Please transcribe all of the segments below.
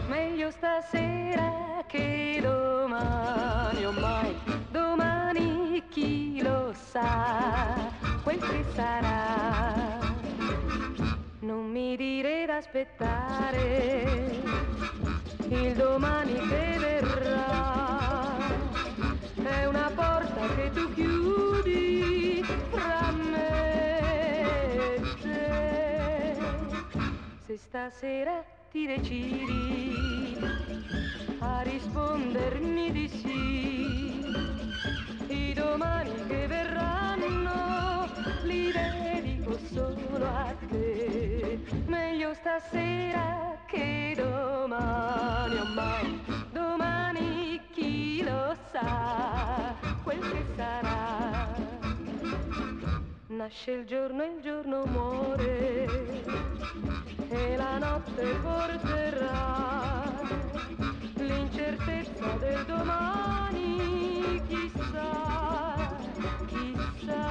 Meglio stasera che domani, ormai domani chi lo sa quel che sarà. Non mi dire d'aspettare il domani che verrà, è una porta che tu chiudi fra me e te. Se stasera ti decidi a rispondermi di sì, i domani che verranno li dedico solo a te. Meglio stasera che domani, ormai domani chi lo sa quel che sarà. Nasce il giorno e il giorno muore e la notte porterà l'incertezza del domani, chissà, chissà.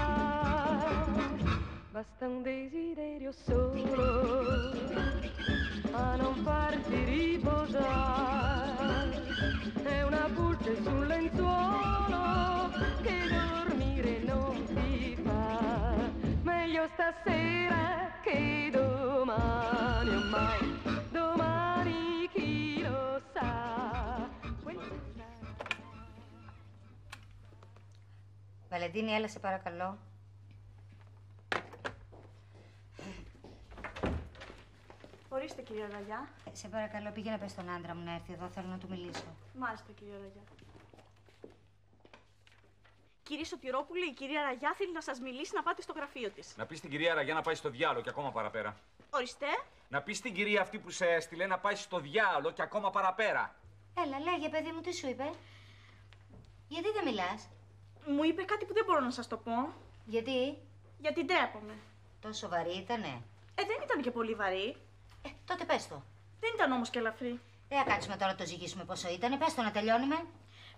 Basta un desiderio solo a non farti riposare, è una pulce sul lenzuolo che dormire non ti fa. Meglio stasera che domani, ormai domani chi lo sa. Βαλεντίνη, έλα σε παρακαλώ. Ορίστε, κυρία Ραγιά. Σε παρακαλώ, πήγαινε πες στον άντρα μου να έρθει εδώ, θέλω να του μιλήσω. Μάλιστα, κυρία Ραγιά. Κύριε Σωτηρόπουλη, η κυρία Ραγιά θέλει να σας μιλήσει, να πάτε στο γραφείο της. Να πεις στην κυρία Ραγιά να πάει στο διάλογο και ακόμα παραπέρα. Ορίστε. Να πεις στην κυρία αυτή που σε έστειλε να πάει στο διάλογο και ακόμα παραπέρα. Έλα, λέγε, παιδί μου, τι σου είπε. Γιατί δεν μιλάς. Μου είπε κάτι που δεν μπορώ να σας το πω. Γιατί. Γιατί ντρέπομαι. Τόσο βαρύ ήτανε. Δεν ήταν και πολύ βαρύ. Τότε πες το. Δεν ήταν όμως και ελαφρύ. Δεν θα κάτσουμε τώρα να το ζυγίσουμε πόσο ήτανε. Πες το να τελειώνουμε.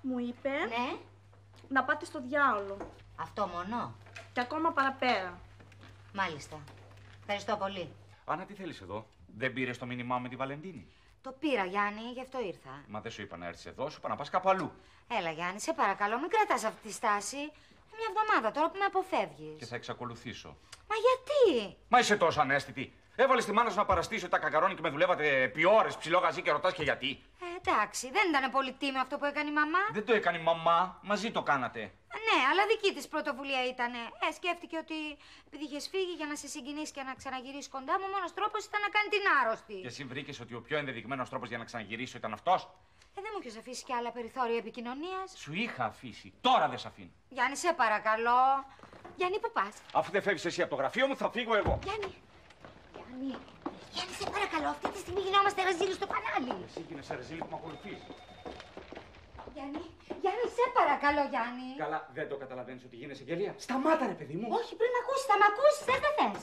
Μου είπε. Ναι. Να πάτε στο διάολο. Αυτό μόνο. Και ακόμα παραπέρα. Μάλιστα. Ευχαριστώ πολύ. Άννα, τι θέλεις εδώ. Δεν πήρες το μήνυμά με τη Βαλεντίνη. Το πήρα, Γιάννη, γι' αυτό ήρθα. Μα δεν σου είπα να έρθεις εδώ, σου είπα να πας κάπου αλλού. Έλα, Γιάννη, σε παρακαλώ, μην κρατάς αυτή τη στάση. Μια εβδομάδα τώρα που με αποφεύγεις. Και θα εξακολουθήσω. Μα γιατί. Μα είσαι τόσο ανέστητη. Έβαλες τη μάνα σου να παραστήσει ότι τα κακαρώνει και με δουλεύατε επί ώρες ψηλό γαζί και ρωτάς και γιατί. Εντάξει, δεν ήταν πολύ τίμιο αυτό που έκανε η μαμά. Δεν το έκανε η μαμά, μαζί το κάνατε. Ναι, αλλά δική της πρωτοβουλία ήτανε. Σκέφτηκε ότι επειδή είχες φύγει για να σε συγκινήσει και να ξαναγυρίσει κοντά μου, ο μόνος τρόπος ήταν να κάνει την άρρωστη. Και εσύ βρήκες ότι ο πιο ενδεδειγμένος τρόπος για να ξαναγυρίσω ήταν αυτός. Δεν μου είχες αφήσει κι άλλα περιθώρια επικοινωνίας. Σου είχα αφήσει, τώρα δεν σ' αφήνω. Γιάννη, σε παρακαλώ. Γιάννη, πού πας. Αφού δεν φεύγεις εσύ από το γραφείο μου, θα φύγω εγώ. Γιάννη. Γιάννη, σε παρακαλώ, αυτή τη στιγμή γινόμαστε ρεζίλοι στο κανάλι. Εσύ γίνεσαι ρεζίλη που με ακολουθείς. Γιάννη, σε παρακαλώ, Γιάννη. Καλά, δεν το καταλαβαίνεις ότι γίνεσαι γελία. Σταμάτα, ρε παιδί μου. Όχι, πριν ακούσεις, θα μ' ακούσεις, δεν θες.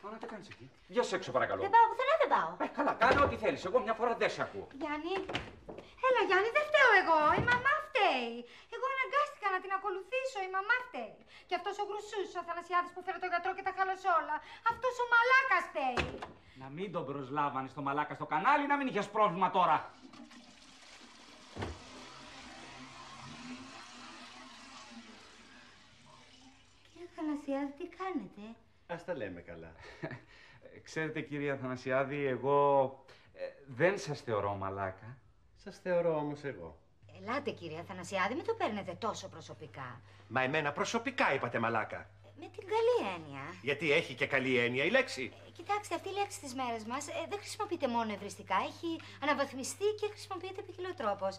Μα να τα κάνεις εκεί. Βγες έξω, παρακαλώ. Δεν πάω πουθενά, δεν πάω. Καλά, κάνε ό,τι θέλεις. Εγώ μια φορά δεν σε ακούω. Γιάννη, έλα, Γιάννη, δεν φταίω εγώ. Η μαμά φταίει. Εγώ αναγκάστηκα να την ακολουθήσω. Η μαμά φταίει. Και αυτός ο Γρουσούς, ο Αθανασιάδης που φέρε το γιατρό και τα χάλασε όλα. Αυτός ο μαλάκας φταίει. Να μην τον προσλάβανες το μαλάκα στο κανάλι, να μην είχες πρόβλημα τώρα. Κύριε Αθανασιάδη, τι κάνετε. Ας τα λέμε καλά. Ξέρετε, κύριε Αθανασιάδη, εγώ δεν σας θεωρώ μαλάκα. Σας θεωρώ όμως εγώ. Ελάτε, κύριε Αθανασιάδη, μην το παίρνετε τόσο προσωπικά. Μα εμένα προσωπικά είπατε μαλάκα. Με την καλή έννοια. Γιατί έχει και καλή έννοια η λέξη. Κοιτάξτε, αυτή η λέξη στις μέρες μας δεν χρησιμοποιείται μόνο ευριστικά. Έχει αναβαθμιστεί και χρησιμοποιείται ποικιλοτρόπως.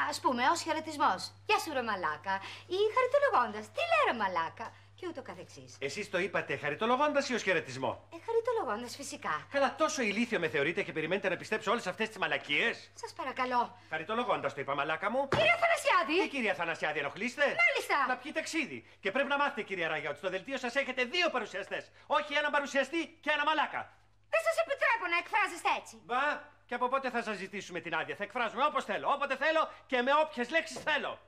Ας πούμε, ως χαιρετισμός. Γεια σου, ρε μαλάκα. Ή χαριτολογώντας. Τι λέει, ρε μαλάκα. Και ούτω καθεξής. Εσείς το είπατε χαριτολογώντας ή ως χαιρετισμό. Χαριτολογώντας, φυσικά. Καλά, τόσο ηλίθιο με θεωρείτε και περιμένετε να πιστέψω όλες αυτές τις μαλακίες. Σας παρακαλώ. Χαριτολογώντας το είπα, μαλάκα μου. Κύριε Αθανασιάδη! Τι, κύριε Αθανασιάδη, ενοχλείστε. Μάλιστα! Να πιείτε ξύδι. Και πρέπει να μάθετε, κύριε Ράγια, ότι στο δελτίο σας έχετε δύο παρουσιαστές. Όχι έναν παρουσιαστή και ένα μαλάκα. Δεν σας επιτρέπω να εκφράζεστε έτσι. Μπα, και από πότε θα σας ζητήσουμε την άδεια. Θα εκφράζουμε όπως θέλω, όποτε θέλω και με όποιες λέξεις θέλω.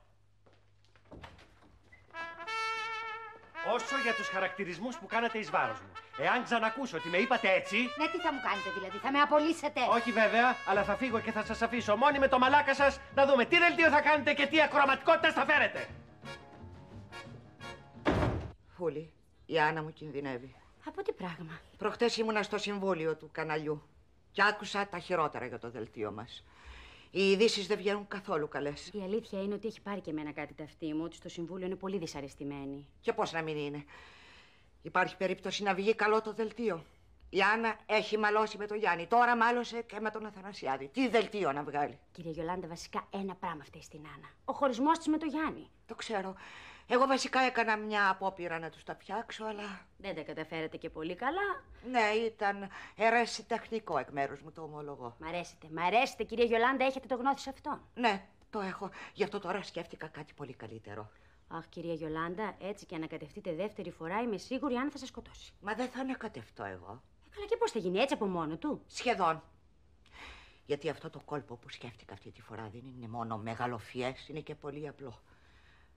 όσο για τους χαρακτηρισμούς που κάνατε εις βάρος μου. Εάν ξανακούσω ότι με είπατε έτσι... Ναι, τι θα μου κάνετε δηλαδή, θα με απολύσετε? Όχι βέβαια, αλλά θα φύγω και θα σας αφήσω μόνοι με το μαλάκα σας να δούμε τι δελτίο θα κάνετε και τι ακροματικότητα θα φέρετε. Φούλη, η Άννα μου κινδυνεύει. Από τι πράγμα? Προχτές ήμουνα στο συμβούλιο του καναλιού και άκουσα τα χειρότερα για το δελτίο μας. Οι ειδήσεις δεν βγαίνουν καθόλου καλές. Η αλήθεια είναι ότι έχει πάρει και εμένα κάτι ταυτί μου, ότι στο συμβούλιο είναι πολύ δυσαρεστημένοι. Και πώς να μην είναι. Υπάρχει περίπτωση να βγει καλό το δελτίο. Η Άννα έχει μαλώσει με τον Γιάννη. Τώρα μάλωσε και με τον Αθανασιάδη. Τι δελτίο να βγάλει? Κυρία Γιολάντα, βασικά ένα πράγμα φταίει στην Άννα. Ο χωρισμός της με τον Γιάννη. Το ξέρω. Εγώ βασικά έκανα μια απόπειρα να τους τα φτιάξω, αλλά... Δεν τα καταφέρατε και πολύ καλά. Ναι, ήταν ερασιτεχνικό εκ μέρους μου, το ομολογώ. Μ' αρέσετε, κυρία Γιολάντα, έχετε το γνώθι σε αυτό? Ναι, το έχω. Γι' αυτό τώρα σκέφτηκα κάτι πολύ καλύτερο. Αχ, κυρία Γιολάντα, έτσι και ανακατευτείτε δεύτερη φορά, είμαι σίγουρη αν θα σας σκοτώσει. Μα δεν θα ανακατευτώ εγώ. Καλά, και πώς θα γίνει έτσι από μόνο του? Σχεδόν. Γιατί αυτό το κόλπο που σκέφτηκα αυτή τη φορά δεν είναι μόνο μεγαλοφιές, είναι και πολύ απλό.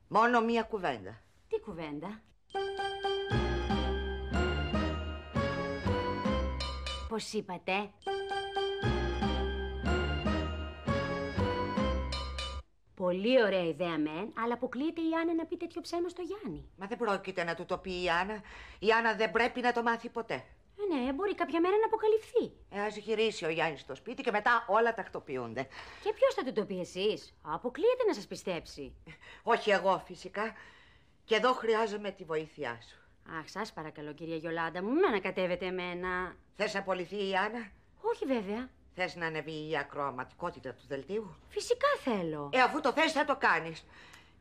Μόνο μία κουβέντα. Τι κουβέντα? Πώς είπατε? Πολύ ωραία ιδέα μεν, αλλά αποκλείεται η Άννα να πει τέτοιο ψέμα στο Γιάννη. Μα δεν πρόκειται να του το πει η Άννα. Η Άννα δεν πρέπει να το μάθει ποτέ. Ναι, μπορεί κάποια μέρα να αποκαλυφθεί. Ας γυρίσει ο Γιάννης στο σπίτι και μετά όλα τακτοποιούνται. Και ποιος θα του το πει εσείς? Αποκλείεται να σας πιστέψει. Όχι εγώ φυσικά. Και εδώ χρειάζομαι τη βοήθειά σου. Αχ, σας παρακαλώ, κυρία Γιολάντα μου, μην με ανακατεύετε εμένα. Θες να απολυθεί η Άννα? Όχι βέβαια. Θες να ανεβεί η ακροαματικότητα του δελτίου? Φυσικά θέλω. Αφού το θες θα το κάνεις.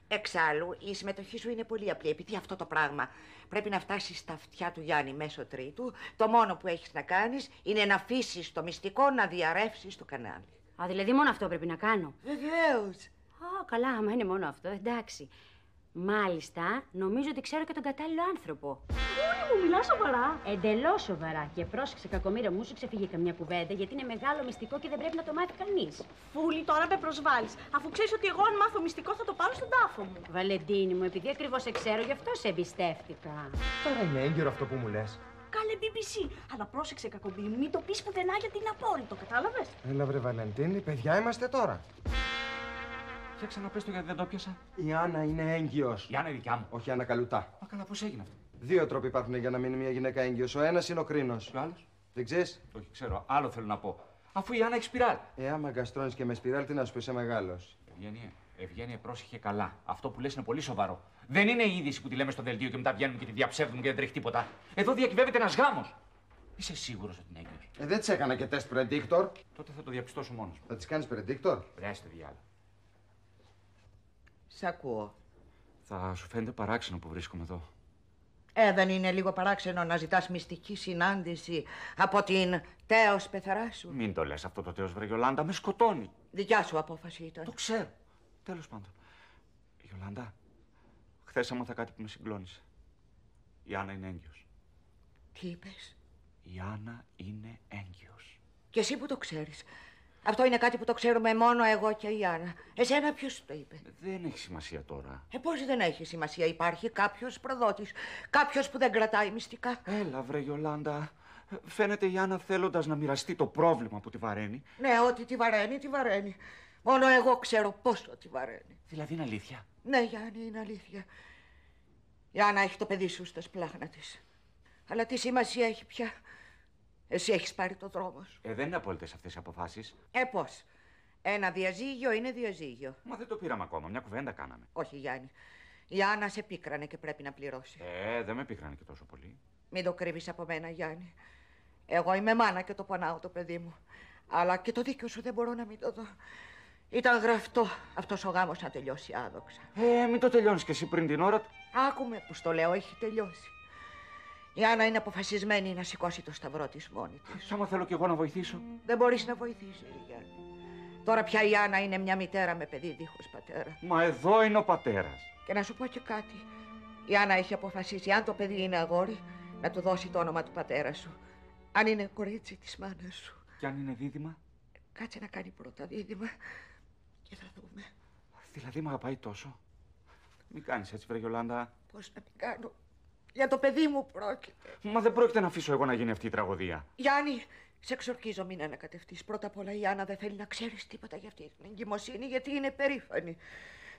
Εξάλλου, η συμμετοχή σου είναι πολύ απλή. Επειδή αυτό το πράγμα πρέπει να φτάσει στα αυτιά του Γιάννη μέσω τρίτου, το μόνο που έχεις να κάνεις είναι να αφήσεις το μυστικό να διαρρεύσει στο κανάλι. Α, δηλαδή μόνο αυτό πρέπει να κάνω? Βεβαίως. Α, καλά, άμα είναι μόνο αυτό, εντάξει. Μάλιστα, νομίζω ότι ξέρω και τον κατάλληλο άνθρωπο. Φούλη μου, μιλά σοβαρά? Εντελώς σοβαρά. Και πρόσεξε, κακομοίρα μου, σου ξεφύγει καμιά κουβέντα, γιατί είναι μεγάλο μυστικό και δεν πρέπει να το μάθει κανείς. Φούλη, τώρα με προσβάλλεις. Αφού ξέρεις ότι εγώ, αν μάθω μυστικό, θα το πάρω στον τάφο μου. Βαλεντίνη μου, επειδή ακριβώς σε ξέρω, γι' αυτό σε εμπιστεύτηκα. Τώρα είναι έγκυρο αυτό που μου λες. Κάλε BBC. Αλλά πρόσεξε, κακομπή, μην το πεις πουθενά γιατί είναι απόλυτο, κατάλαβες? Έλα βρε Βαλεντίνη, παιδιά είμαστε τώρα. Για ξαναπες το γιατί δεν το πιάσα. Η Άννα είναι έγκυος. Η Άννα είναι δικιά μου. Όχι η Άννα Καλουτά. Μα καλά, πώς έγινε αυτό? Δύο τρόποι υπάρχουν για να μείνει μια γυναίκα έγκυος. Ο ένας είναι ο κρίνος. Και ο άλλος? Δεν ξέρεις? Όχι, ξέρω. Άλλο θέλω να πω. Αφού η Άννα έχει σπιράλ. Άμα γκαστρώνεις και με σπιράλ, τι να σου πει, είσαι μεγάλος. Ευγένεια, πρόσεχε καλά. Αυτό που λες είναι πολύ σοβαρό. Δεν είναι η είδηση που τη λέμε στο δελτίο και μετά βγαίνουμε και τη διαψεύδουμε και δεν τρέχει τίποτα. Εδώ διακυβεύεται ένας γάμος. Είσαι σίγουρος ότι είναι έγκυος? Δεν της έκανα και τεστ predictor. Τότε θα το διαπιστώσω μόνος μου. Θα της κάνεις predictor? Βρέστε διάλα. Σ' ακούω. Θα σου φαίνεται παράξενο που βρίσκομαι εδώ. Δεν είναι λίγο παράξενο να ζητάς μυστική συνάντηση από την τέος πεθαρά σου? Μην το λες αυτό το τέος, βρε Γιολάντα, με σκοτώνει. Δικιά σου απόφαση ήταν. Το ξέρω. Τέλος πάντων. Γιολάντα, χθες έμαθα κάτι που με συγκλώνησε. Η Άννα είναι έγκυος. Τι είπες? Η Άννα είναι έγκυος. Και εσύ που το ξέρεις? Αυτό είναι κάτι που το ξέρουμε μόνο εγώ και η Άννα. Εσένα ποιος σου το είπε? Δεν έχει σημασία τώρα. Πώς δεν έχει σημασία? Υπάρχει κάποιος προδότης. Κάποιος που δεν κρατάει μυστικά. Έλα, βρε Γιολάντα. Φαίνεται η Άννα θέλοντας να μοιραστεί το πρόβλημα που τη βαραίνει. Ναι, ότι τη βαραίνει, τη βαραίνει. Μόνο εγώ ξέρω πόσο τη βαραίνει. Δηλαδή είναι αλήθεια? Ναι, Γιάννη, είναι αλήθεια. Η Άννα έχει το παιδί σου στα σπλάχνα της. Αλλά τι σημασία έχει πια? Εσύ έχεις πάρει το δρόμο σου. Δεν είναι απόλυτες αυτές οι αποφάσεις. Πώς? Ένα διαζύγιο είναι διαζύγιο. Μα δεν το πήραμε ακόμα. Μια κουβέντα κάναμε. Όχι, Γιάννη. Η Άννα σε πίκρανε και πρέπει να πληρώσει. Δεν με πίκρανε και τόσο πολύ. Μην το κρύβεις από μένα, Γιάννη. Εγώ είμαι μάνα και το πονάω το παιδί μου. Αλλά και το δίκιο σου δεν μπορώ να μην το δω. Ήταν γραφτό αυτός ο γάμος να τελειώσει άδοξα. Μην το τελειώνεις κι εσύ πριν την ώρα του. Άκουμε που στο λέω, έχει τελειώσει. Η Άννα είναι αποφασισμένη να σηκώσει το σταυρό της μόνη της. Άμα θέλω κι εγώ να βοηθήσω. Δεν μπορείς να βοηθήσεις, Γιάννη. Τώρα πια η Άννα είναι μια μητέρα με παιδί δίχως πατέρα. Μα εδώ είναι ο πατέρας. Και να σου πω και κάτι. Η Άννα έχει αποφασίσει, αν το παιδί είναι αγόρι, να του δώσει το όνομα του πατέρα σου. Αν είναι κορίτσι της μάνας σου. Και αν είναι δίδυμα? Κάτσε να κάνει πρώτα δίδυμα και θα δούμε. Δηλαδή με αγαπάει τόσο? Μην κάνεις έτσι, βρε Γιολάντα. Πώς να μην κάνω? Για το παιδί μου πρόκειται. Μα δεν πρόκειται να αφήσω εγώ να γίνει αυτή η τραγωδία. Γιάννη, σε εξορκίζω, μην ανακατευτείς. Πρώτα απ' όλα η Άννα δεν θέλει να ξέρεις τίποτα για αυτή την εγκυμοσύνη, γιατί είναι περήφανη.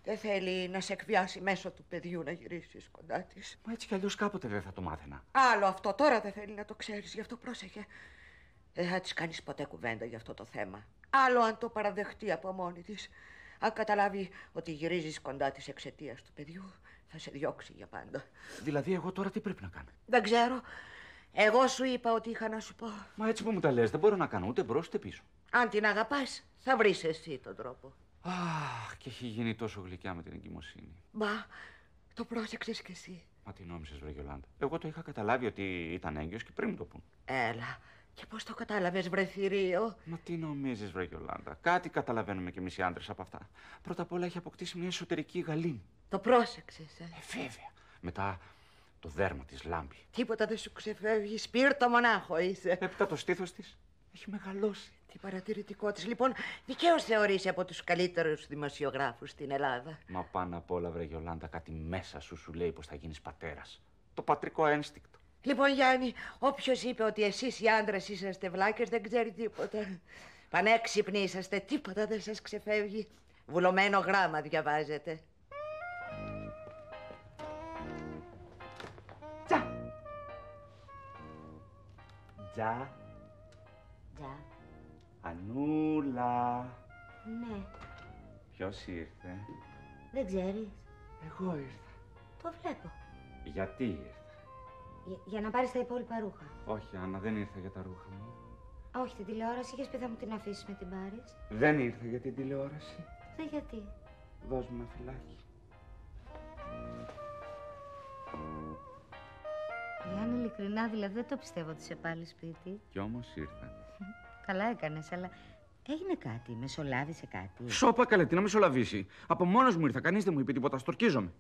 Δεν θέλει να σε εκβιάσει μέσω του παιδιού να γυρίσεις κοντά της. Μα έτσι κι αλλιώς κάποτε δεν θα το μάθαινα. Άλλο αυτό, τώρα δεν θέλει να το ξέρεις, γι' αυτό πρόσεχε. Δεν θα της κάνεις ποτέ κουβέντα για αυτό το θέμα. Άλλο αν το παραδεχτεί από μόνη της. Αν καταλάβει ότι γυρίζεις κοντά της εξαιτίας του παιδιού, θα σε διώξει για πάντα. Δηλαδή, εγώ τώρα τι πρέπει να κάνω? Δεν ξέρω. Εγώ σου είπα ότι είχα να σου πω. Μα έτσι που μου τα λες, δεν μπορώ να κάνω ούτε μπρος ούτε πίσω. Αν την αγαπάς, θα βρεις εσύ τον τρόπο. Αχ, και έχει γίνει τόσο γλυκιά με την εγκυμοσύνη. Μα, το πρόσεξες κι εσύ. Μα τι νόμισες, βρε Γιολάντα? Εγώ το είχα καταλάβει ότι ήταν έγκυος και πριν μου το πούν. Έλα. Και πώς το κατάλαβες, βρε θηρίο? Μα τι νομίζεις, βρε Γιολάντα? Κάτι καταλαβαίνουμε κι εμείς οι άντρες από αυτά. Πρώτα απ' όλα έχει αποκτήσει μια εσωτερική γαλήνη. Το πρόσεξες, Βέβαια. Μετά το δέρμα της λάμπει. Τίποτα δεν σου ξεφεύγει. Σπίρτο μονάχο είσαι. Έπειτα το στήθος της έχει μεγαλώσει. Τι παρατηρητικό της. Λοιπόν, δικαίως θεωρείσαι από τους καλύτερους δημοσιογράφους στην Ελλάδα. Μα πάνω απ' όλα, βρε Γιολάντα, κάτι μέσα σου λέει πως θα γίνεις πατέρας. Το πατρικό ένστικτο. Λοιπόν, Γιάννη, όποιος είπε ότι εσείς οι άντρες είσαστε βλάκες δεν ξέρει τίποτα. Πανέξυπνοι είσαστε, τίποτα δεν σας ξεφεύγει. Βουλωμένο γράμμα διαβάζετε. Τζα. Τζα. Τζα. Ανούλα. Ναι. Ποιος ήρθε? Δεν ξέρεις. Εγώ ήρθα. Το βλέπω. Γιατί ήρθα? Για να πάρεις τα υπόλοιπα ρούχα. Όχι, Άννα, δεν ήρθα για τα ρούχα μου. Όχι, την τηλεόραση είχες πει θα μου την αφήσεις με την πάρεις. Δεν ήρθα για την τηλεόραση. Δεν γιατί. Δώσ' μου ένα φυλάκι. Γιάννη, ειλικρινά, δηλαδή δεν το πιστεύω ότι είσαι πάλι σπίτι. Κι όμως ήρθα. Καλά έκανες, αλλά έγινε κάτι, μεσολάβησε κάτι. Σώπα, καλέ, τι να μεσολαβήσει. Από μόνος μου ήρθα, κανείς δεν μου είπε τίποτα, στορκίζομαι.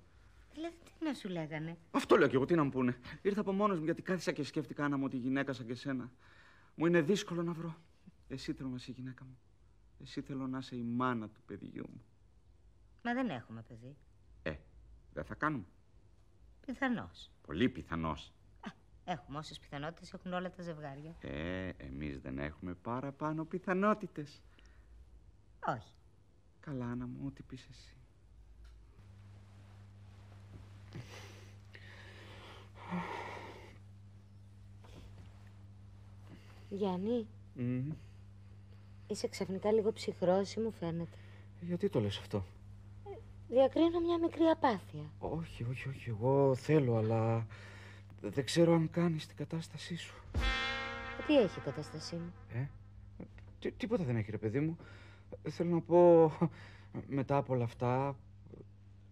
Δηλαδή τι να σου λέγανε? Αυτό λέω κι εγώ, τι να μου πούνε. Ήρθα από μόνος μου γιατί κάθισα και σκέφτηκα, Άννα μου, ότι γυναίκα σαν και σένα μου είναι δύσκολο να βρω. Εσύ θέλω να είσαι η γυναίκα μου. Εσύ θέλω να είσαι η μάνα του παιδιού μου. Μα δεν έχουμε παιδί. Δεν θα κάνουμε. Πιθανώς. Πολύ πιθανώς. Έχουμε όσες πιθανότητες έχουν όλα τα ζευγάρια. Εμείς δεν έχουμε παραπάνω πιθανότητες. Όχι. Καλά, Άννα μου, ό,τι πεις εσύ. Γιάννη, είσαι ξαφνικά λίγο ψυχρός ή μου φαίνεται? Γιατί το λες αυτό? Διακρίνω μια μικρή απάθεια. Όχι, εγώ θέλω, αλλά δεν ξέρω αν κάνεις την κατάστασή σου. Τι έχει η κατάστασή μου? Τίποτα δεν έχει, ρε παιδί μου. Θέλω να πω, μετά από όλα αυτά...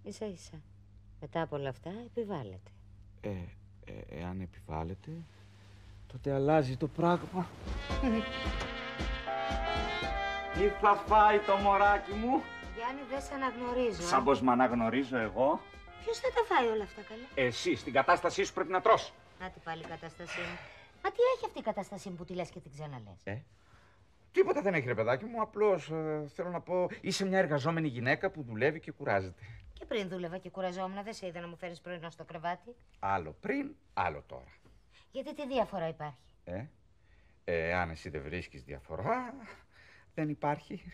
Ίσα ίσα. Μετά από όλα αυτά επιβάλλεται. Εάν επιβάλλεται, τότε αλλάζει το πράγμα. Τι θα φάει το μωράκι μου? Γιάννη, δεν σε αναγνωρίζω. Σαν πως μ' αναγνωρίζω εγώ. Ποιος θα τα φάει όλα αυτά, καλά? Εσύ, στην κατάστασή σου πρέπει να τρως. Να την πάλι η κατάστασή μου. Μα τι έχει αυτή η κατάστασή μου που τη λες και την ξαναλες? Τίποτα δεν έχει, ρε παιδάκι μου. Απλώς θέλω να πω, είσαι μια εργαζόμενη γυναίκα που δουλεύει και κουράζεται. Και πριν δούλευα και κουραζόμουν, δεν σε είδα να μου φέρεις πρωινό στο κρεβάτι. Άλλο πριν, άλλο τώρα. Γιατί τι διαφορά υπάρχει? Αν εσύ δεν βρίσκεις διαφορά, δεν υπάρχει.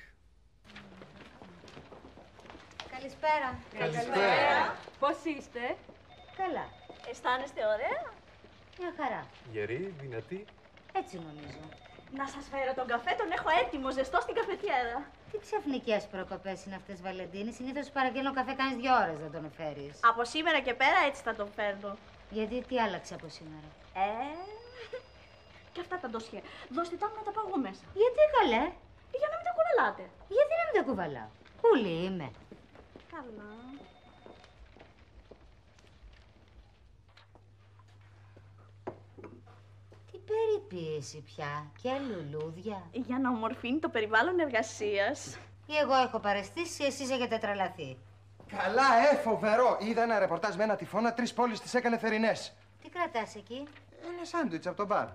Καλησπέρα. Καλησπέρα. Πώς είστε? Καλά. Αισθάνεστε ωραία? Μια χαρά. Γερή, δυνατή. Έτσι νομίζω. Να σας φέρω τον καφέ, τον έχω έτοιμο, ζεστό στην καφετιέρα. Τι ξαφνικές προκοπές είναι αυτές, Βαλεντίνη? Συνήθως παραγγέλνω καφέ, κάνεις 2 ώρες να τον φέρεις. Από σήμερα και πέρα έτσι θα τον φέρνω. Γιατί τι άλλαξε από σήμερα? Και αυτά τα ντοσιέ. Δώστε τα μου να τα παγώ μέσα. Γιατί καλέ? Για να μην τα κουβαλάτε. Γιατί να μην τα κουβαλάω? Κούλη είμαι. Καλά. Τι περιποίηση πια και λουλούδια. Για να ομορφύνει το περιβάλλον εργασίας. Ή εγώ έχω παρεστήσει, εσείς έχετε τρελαθεί. Καλά, φοβερό. Είδα ένα ρεπορτάζ με ένα τυφώνα, 3 πόλεις τις έκανε θερινές. Τι κρατάς εκεί? Ένα σάντουιτς από τον μπαρ.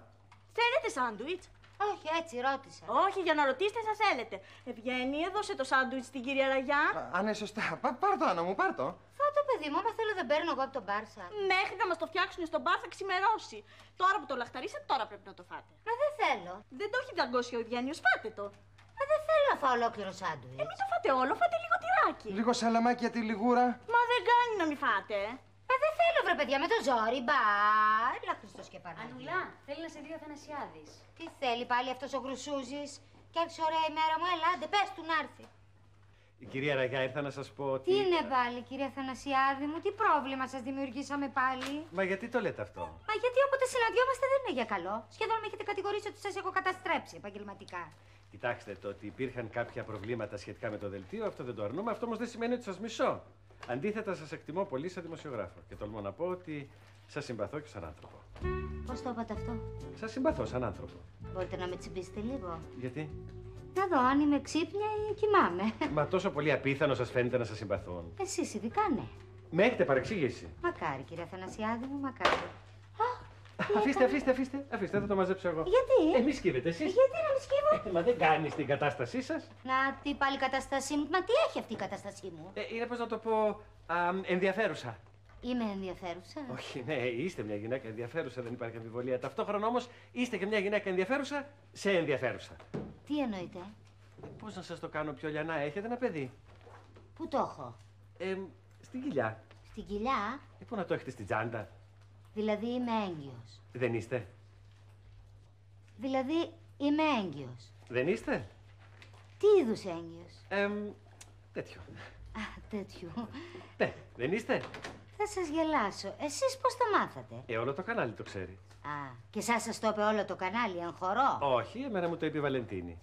Θέλετε σάντουιτς? Όχι, έτσι ρώτησα. Όχι, για να ρωτήσετε σας θέλετε. Ευγένεια, δώσε το σάντουιτς στην κυρία Ραγιά. Α, ναι, σωστά. Πάρ' το, Άννα μου, πάρ' το. Φάω το παιδί μου, άμα θέλω δεν παίρνω εγώ από τον μπάρσα. Μέχρι να μας το φτιάξουν στον μπαρ θα ξημερώσει. Τώρα που το λαχταρίσατε, τώρα πρέπει να το φάτε. Μα δεν θέλω. Δεν το έχει δαγκώσει ο Ευγένιος, φάτε το. Μα δεν θέλω να φάω ολόκληρο σάντουιτς. Μην το φάτε όλο, φάτε λίγο τυράκι. Λίγο σαλαμάκι για τη λιγούρα. Μα δεν κάνει να μην φάτε. Μα δεν θέλω, βρε παιδιά, με το ζόρι. Μπα, έλα Χριστός και Παναγία. Ανουλά, θέλει να σε δει ο Αθανασιάδης. Τι θέλει πάλι αυτός ο Γρουσούζης. Κι άρχισε ωραία ημέρα μου, ελάτε, πες του να έρθει. Η κυρία Ραγιά ήρθα να σας πω ότι... Τι είναι πάλι, κυρία Αθανασιάδη μου, τι πρόβλημα σας δημιουργήσαμε πάλι. Μα γιατί το λέτε αυτό? Μα γιατί όποτε συναντιόμαστε δεν είναι για καλό. Σχεδόν με έχετε κατηγορήσει ότι σας έχω καταστρέψει επαγγελματικά. Κοιτάξτε, το ότι υπήρχαν κάποια προβλήματα σχετικά με το δελτίο, αυτό δεν το αρνούμε. Αυτό όμως δεν σημαίνει ότι σας μισώ. Αντίθετα, σας εκτιμώ πολύ σαν δημοσιογράφο. Και τολμώ να πω ότι σας συμπαθώ και σαν άνθρωπο. Πώς το είπατε αυτό? Σας συμπαθώ σαν άνθρωπο. Μπορείτε να με τσιμπήσετε λίγο? Γιατί? Να δω αν είμαι ξύπνια ή κοιμάμαι. Μα τόσο πολύ απίθανο σας φαίνεται να σας συμπαθούν. Εσείς ειδικά ναι. Με έχετε παρεξήγηση. Μακάρι, κυρία Αθανασιάδη μου, μακάρι. Αφήστε, θα το μαζέψω εγώ. Γιατί? Μη σκύβετε εσείς. Γιατί να μην σκύβω? Μα δεν κάνει την κατάστασή σας. Να, τι πάλι η κατάστασή μου. Μα τι έχει αυτή η κατάστασή μου? Είναι πώς να το πω, ενδιαφέρουσα. Είμαι ενδιαφέρουσα. Όχι, ναι, είστε μια γυναίκα ενδιαφέρουσα, δεν υπάρχει αμφιβολία. Ταυτόχρονα όμως είστε και μια γυναίκα ενδιαφέρουσα σε ενδιαφέρουσα. Τι εννοείτε? Πώς να σας το κάνω πιο λιανά, έχετε ένα παιδί? Πού το έχω? Στην κοιλιά. Στην κοιλιά? Πού να το έχετε στην τσάντα? Δηλαδή είμαι έγκυος. Δεν είστε? Δηλαδή είμαι έγκυος. Δεν είστε? Τι είδους έγκυος? Τέτοιο. Α, τέτοιου. Ναι, δεν είστε? Θα σας γελάσω. Εσείς πώς το μάθατε? Όλο το κανάλι το ξέρει. Α, και εσάς σας το είπε όλο το κανάλι, εν χορό? Όχι, εμένα μου το είπε η Βαλεντίνη.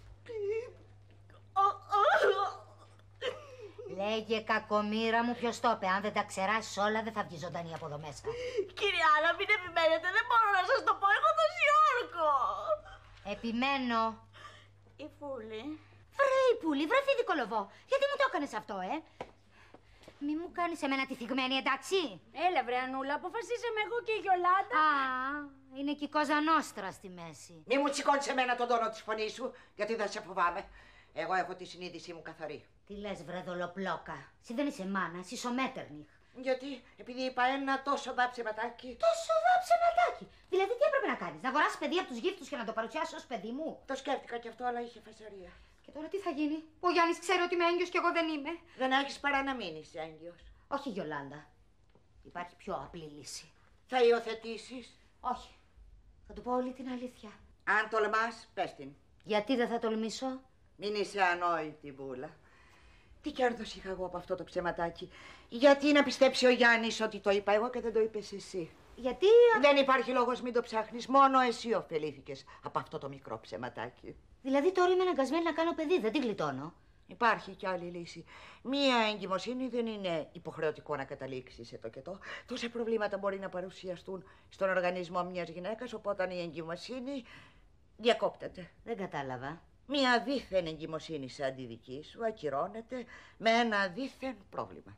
Λέγε κακομοίρα μου, ποιος το είπε. Αν δεν τα ξεράσεις όλα, δεν θα βγει ζωντανή από εδώ μέσα. Κυρία Άννα, μην επιμένετε, δεν μπορώ να σας το πω, έχω δώσει όρκο. Επιμένω. Η Φούλη. Βρε η Πούλη, βρεθεί κολοβό. Γιατί μου το έκανες αυτό, Μη μου κάνεις εμένα τη θυγμένη, εντάξει? Έλα βρε Ανούλα, αποφασίσαμε εγώ και η Γιολάντα. Α, είναι και η Κόζα Νόστρα στη μέση. Μη μου τσικώνεις εμένα τον τόνο της φωνής σου, γιατί δεν σε φοβάμαι. Εγώ έχω τη συνείδησή μου καθαρή. Τι λες βρε δολοπλόκα? Εσύ δεν είσαι μάνα, εσύ είσαι ο Μέτερνιχ. Γιατί, επειδή είπα ένα τόσο δάψεματάκι. Τόσο δάψεματάκι! Δηλαδή τι έπρεπε να κάνεις, να αγοράσεις παιδί από τους γύφτους και να το παρουσιάσεις ως παιδί μου? Το σκέφτηκα κι αυτό, αλλά είχε φασαρία. Και τώρα τι θα γίνει? Ο Γιάννης ξέρει ότι είμαι έγκυος και εγώ δεν είμαι. Δεν έχεις παρά να μείνεις έγκυος. Όχι Γιολάντα. Υπάρχει πιο απλή λύση. Θα υιοθετήσεις? Όχι. Θα του πω όλη την αλήθεια. Αν τολμάς, πες την. Γιατί δεν θα τολμήσω? Μην είσαι ανόητη, Μπούλα. Τι κέρδος είχα εγώ από αυτό το ψεματάκι? Γιατί να πιστέψει ο Γιάννης ότι το είπα εγώ και δεν το είπες εσύ? Γιατί... Δεν υπάρχει λόγος, μην το ψάχνεις. Μόνο εσύ ωφελήθηκες από αυτό το μικρό ψεματάκι. Δηλαδή τώρα είμαι αναγκασμένη να κάνω παιδί, δεν τη γλιτώνω. Υπάρχει κι άλλη λύση. Μία εγκυμοσύνη δεν είναι υποχρεωτικό να καταλήξει σε το και το. Τόσα προβλήματα μπορεί να παρουσιαστούν στον οργανισμό μιας γυναίκας, οπότε η εγκυμοσύνη διακόπτεται. Δεν κατάλαβα. Μία δίθεν εγκυμοσύνη σαν τη δική σου ακυρώνεται με ένα δίθεν πρόβλημα.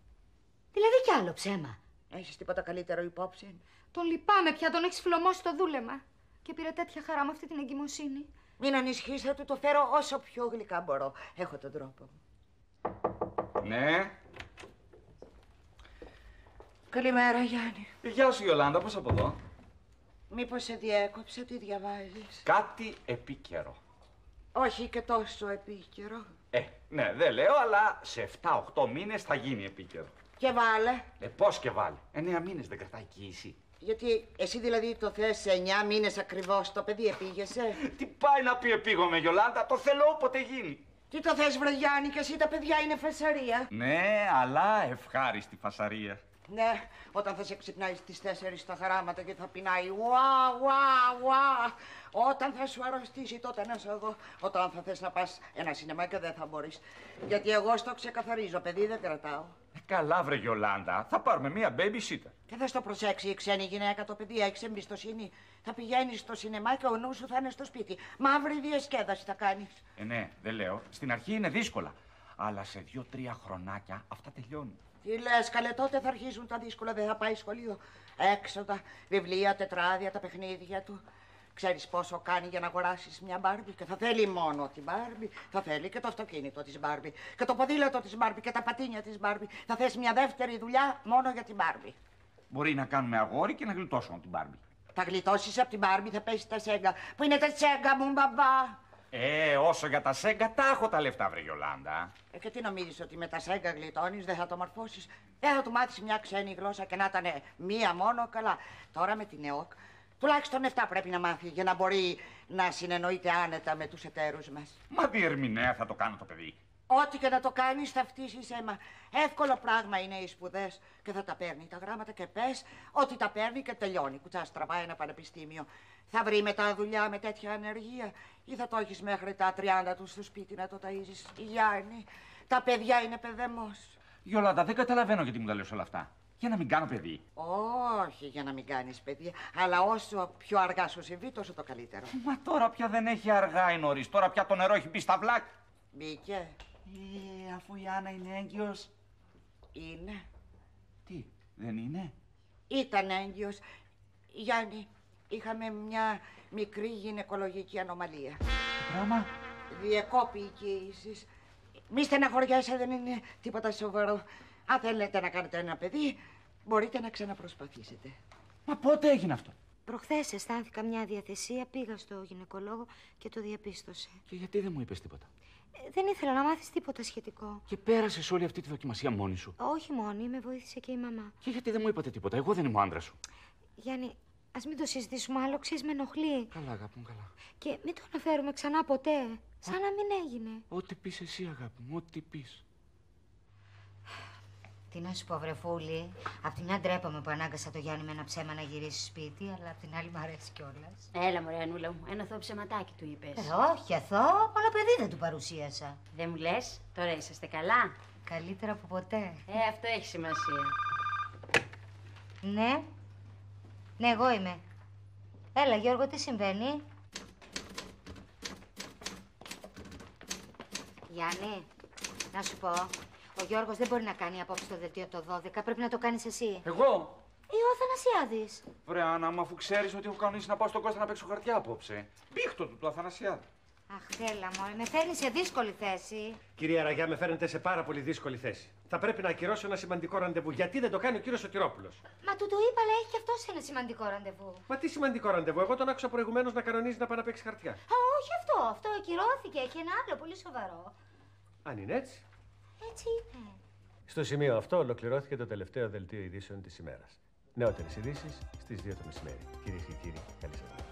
Δηλαδή κι άλλο ψέμα. Έχεις τίποτα καλύτερο υπόψη? Τον λυπάμαι πια, τον έχεις φλωμώσει το δούλεμα. Και πήρα τέτοια χαρά με αυτή την εγκυμοσύνη. Μην ανησυχείς, θα του το φέρω όσο πιο γλυκά μπορώ. Έχω τον τρόπο μου. Ναι. Καλημέρα, Γιάννη. Γεια σου Ιολάντα, πώς από εδώ? Μήπως σε διέκοψε, τι διαβάζεις? Κάτι επίκαιρο. Όχι και τόσο επίκαιρο. Ναι, δεν λέω, αλλά σε 7-8 μήνες θα γίνει επίκαιρο. Και βάλε. Πώς και βάλε. 9 μήνες δεν κρατάει κοίηση. Γιατί εσύ δηλαδή το θες σε 9 μήνες ακριβώς, το παιδί επήγεσαι? Τι πάει να πει επίγομαι Γιολάντα, το θέλω όποτε γίνει. Τι το θες βρε Γιάννη, και εσύ τα παιδιά είναι φασαρία. Ναι, αλλά ευχάριστη φασαρία. Ναι, όταν θα σε ξυπνάει στις 4 στα χαράματα και θα πεινάει ουα. Όταν θα σου αρρωστήσει τότε να σε δω. Όταν θα θες να πας ένα σινεμά και δεν θα μπορείς. Γιατί εγώ στο ξεκαθαρίζω, παιδί δεν κρατάω. Καλά βρε Γιολάντα, θα πάρουμε μία babysitter. Και θα στο προσέξει η ξένη γυναίκα το παιδί, έχεις εμπιστοσύνη? Θα πηγαίνεις στο σινεμά και ο νου σου θα είναι στο σπίτι. Μαύρη διασκέδαση θα κάνεις. Ναι, δεν λέω. Στην αρχή είναι δύσκολα. Αλλά σε 2-3 χρονάκια αυτά τελειώνουν. Τι λες, καλέ, τότε θα αρχίσουν τα δύσκολα, δεν θα πάει σχολείο. Έξοδα, βιβλία, τετράδια, τα παιχνίδια του. Ξέρεις πόσο κάνει για να αγοράσεις μια Μπάρμπι? Και θα θέλει μόνο την Μπάρμπι, θα θέλει και το αυτοκίνητο της Μπάρμπι, και το ποδήλατο της Μπάρμπι και τα πατίνια της Μπάρμπι. Θα θες μια δεύτερη δουλειά μόνο για την Μπάρμπι. Μπορεί να κάνουμε αγόρι και να γλιτώσουμε από την Μπάρμπι. Θα γλιτώσεις από την Μπάρμπι, θα πέσει τα σέγγα. Πού είναι τα σέγγα μου, μπαμπά? Όσο για τα σέγγα, τα έχω τα λεφτά, βρε Γιολάντα. Και τι νομίζεις, ότι με τα σέγγα γλιτώνεις, δεν θα το μορφώσεις? Δεν θα του μάθεις μια ξένη γλώσσα και να ήταν μία μόνο? Καλά. Τώρα με την ΕΟΚ, τουλάχιστον 7 πρέπει να μάθει για να μπορεί να συνεννοείται άνετα με τους εταίρους μας. Μα διερμηνέα θα το κάνω το παιδί. Ό,τι και να το κάνεις θα φτύσεις αίμα. Εύκολο πράγμα είναι οι σπουδές και θα τα παίρνει τα γράμματα και πες ότι τα παίρνει και τελειώνει. Κουτσάς τραβάει ένα πανεπιστήμιο. Θα βρει μετά δουλειά με τέτοια ανεργία ή θα το έχεις μέχρι τα 30 του στο σπίτι να το ταΐζεις? Γιάννη, τα παιδιά είναι παιδεμός. Γιολάντα, δεν καταλαβαίνω γιατί μου τα λες όλα αυτά. Για να μην κάνω παιδί. Όχι για να μην κάνεις παιδί, αλλά όσο πιο αργά σου συμβεί τόσο το καλύτερο. Μα τώρα πια δεν έχει αργά, είναι νωρίς. Τώρα πια το νερό έχει μπει στα βλάκ. Μπήκε. Αφού η Άννα είναι έγκυος. Είναι. Τι, δεν είναι? Ήταν έγκυος. Γιάννη, είχαμε μια μικρή γυναικολογική ανομαλία. Πράγμα. Διεκόπη η κοίησης. Μη στεναχωριέσαι, δεν είναι τίποτα σοβαρό. Αν θέλετε να κάνετε ένα παιδί, μπορείτε να ξαναπροσπαθήσετε. Μα πότε έγινε αυτό? Προχθές αισθάνθηκα μια διαθεσία, πήγα στο γυναικολόγο και το διαπίστωσε. Και γιατί δεν μου είπες τίποτα? Δεν ήθελα να μάθεις τίποτα σχετικό. Και πέρασες όλη αυτή τη δοκιμασία μόνη σου? Όχι μόνη, με βοήθησε και η μαμά. Και γιατί δεν μου είπατε τίποτα? Εγώ δεν είμαι ο άντρας σου. Γιάννη, ας μην το συζητήσουμε άλλο, ξέρεις, με ενοχλεί. Καλά, αγάπη μου, καλά. Και μην το αναφέρουμε ξανά ποτέ. Σαν να μην έγινε. Ό,τι πεις εσύ, αγάπη μου, ό,τι πεις. Τι να σου πω, βρεφούλη. Απ' τη μια ντρέπαμε που ανάγκασα το Γιάννη με ένα ψέμα να γυρίσει σπίτι, αλλά απ' την άλλη μ' αρέσει κιόλας. Έλα, μωρέ, Ανούλα μου. Ένα αθώο ψεματάκι του είπες. Όχι, αθώο. Όλο παιδί δεν του παρουσίασα. Δεν μου λες, τώρα είσαστε καλά? Καλύτερα από ποτέ. Αυτό έχει σημασία. Ναι. Ναι, εγώ είμαι. Έλα, Γιώργο, τι συμβαίνει? Γιάννη, να σου πω. Ο Γιώργος δεν μπορεί να κάνει απόψε το δελτίο το 12. Πρέπει να το κάνεις εσύ. Εγώ? Ή ο Αθανασιάδης. Βρε Άννα, μα αφού ξέρεις ότι έχω κανονίσει να πάω στον Κώστα να παίξω χαρτιά απόψε. Πήχτο του Αθανασιάδη. Αχ, έλα, μωρέ, με φέρνει σε δύσκολη θέση. Κυρία Ραγιά, με φέρνετε σε πάρα πολύ δύσκολη θέση. Θα πρέπει να ακυρώσω ένα σημαντικό ραντεβού. Γιατί δεν το κάνει ο κύριος Σωτηρόπουλος? Μα του το είπα, αλλά έχει κι αυτός ένα σημαντικό ραντεβού. Μα τι σημαντικό ραντεβού? Εγώ τον άκουσα προηγουμένως να κανονίζει να πάει να παίξει χαρτιά. Όχι αυτό. Αυτό ακυρώθηκε. Έχει ένα άλλο πολύ σοβαρό. Αν είναι έτσι. Έτσι είναι. Στο σημείο αυτό ολοκληρώθηκε το τελευταίο δελτίο ειδήσεων της ημέρας. Νεότερες ειδήσεις στις 2 το μεσημέρι. Κυρίες και κύριοι, καλή σας μέρα.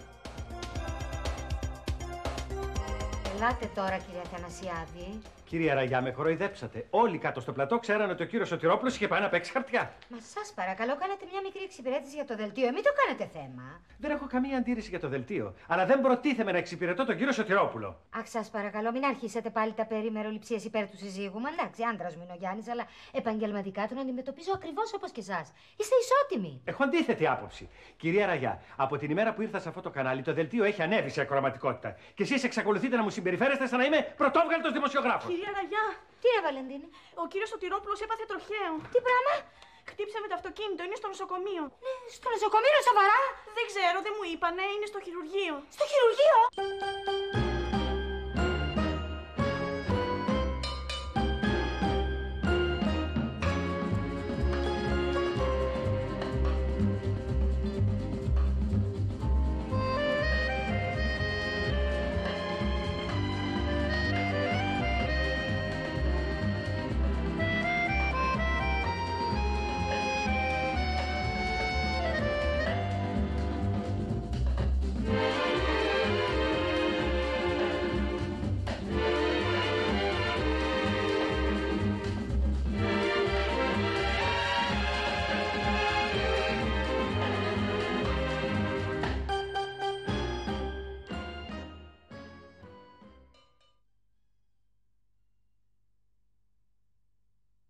Ελάτε τώρα, κύριε Αθανασιάδη. Κυρία Ραγιά, με κοροϊδέψατε. Όλοι κάτω στο πλατό ξέραν ότι ο κύριος Σωτηρόπουλος είχε πάει να παίξει χαρτιά. Μα σας παρακαλώ, κάνατε μια μικρή εξυπηρέτηση για το δελτίο. Μην το κάνετε θέμα. Δεν έχω καμία αντίρρηση για το δελτίο. Αλλά δεν προτίθεμαι να εξυπηρετώ τον κύριο Σωτηρόπουλο. Αχ, σας παρακαλώ, μην αρχίσετε πάλι τα περί μεροληψίας υπέρ του συζύγου μου. Εντάξει, άντρας μου είναι ο Γιάννης, αλλά επαγγελματικά τον αντιμετωπίζω ακριβώς όπως και εσάς. Είστε ισότιμοι. Έχω αντίθετη άποψη. Κυρία Ραγιά, από την ημέρα που ήρθα σε αυτό το κανάλι, το δελτίο έχει ανέβει σε ακροματικότητα. Και εσείς εξακολουθείτε να μου συμπεριφέρεστε σαν να είμαι πρωτόβγαλτος δημοσιογράφος. Κυρία Ραγιά, Τι ρε Βαλεντίνη? ο κύριος Σωτηρόπουλος έπαθε τροχαίο. Τι πράγμα? Χτύψαμε το αυτοκίνητο, είναι στο νοσοκομείο. Ναι, στο νοσοκομείο, σοβαρά? Δεν ξέρω, δεν μου είπανε, είναι στο χειρουργείο. Στο χειρουργείο?